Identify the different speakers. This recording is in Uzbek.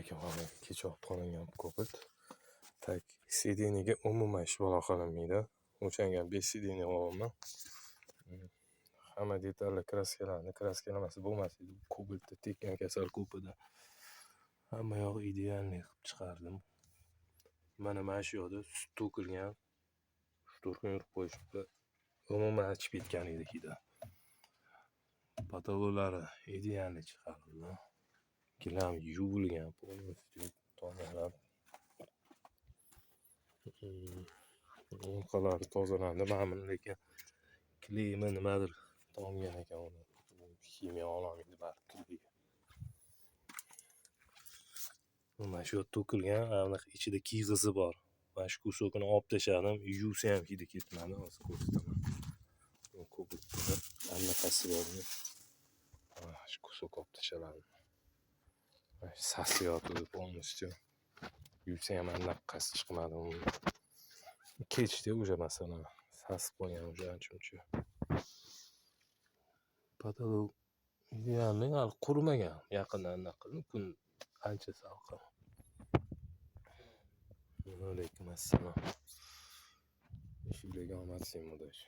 Speaker 1: lekin hali kecha olib qolingan kopit. Tak sideniga umuman ish balo qilinmaydi. O'shanga besh sideniya olaman. Hamma detallar kraskalamasi bo'lmasdi. Kobaltda tekkan kasal ko'pida. Hamma yo'q idealniy qilib chiqardim. Mana shu yoqda sut to'kilgan. 4 kun yurib qo'yishibdi. Umuman achib ketgan edi hidi. Patololari idealniy chiqarildi. Gilam yuvilgan polностью tozalab. Orqalari tozalandi. Mana lekin kleymi nimadir tomgan ekan uni. Kimyo olamaydi baribir. Mana shu to'kilgan, ana ichida kiygizi bor. Mana shu kusokini olib tashladim. Yuvsa ham hidi ketmadi, hozir ko'rsataman. Ko'pitda allaqasi bor. Mana shu kusok olib tashladim. Sasiyotdi polностью. Yuvsa ham allaqasi chiqmadi. Kechdi o'sha masala. Sasib qolgan o'sha ancha-muncha. Patolog idealniy hali qurimagan. Yaqindan naqilni kun ancha salqin. Alaykum assalom. Ishiga omad sen mudash.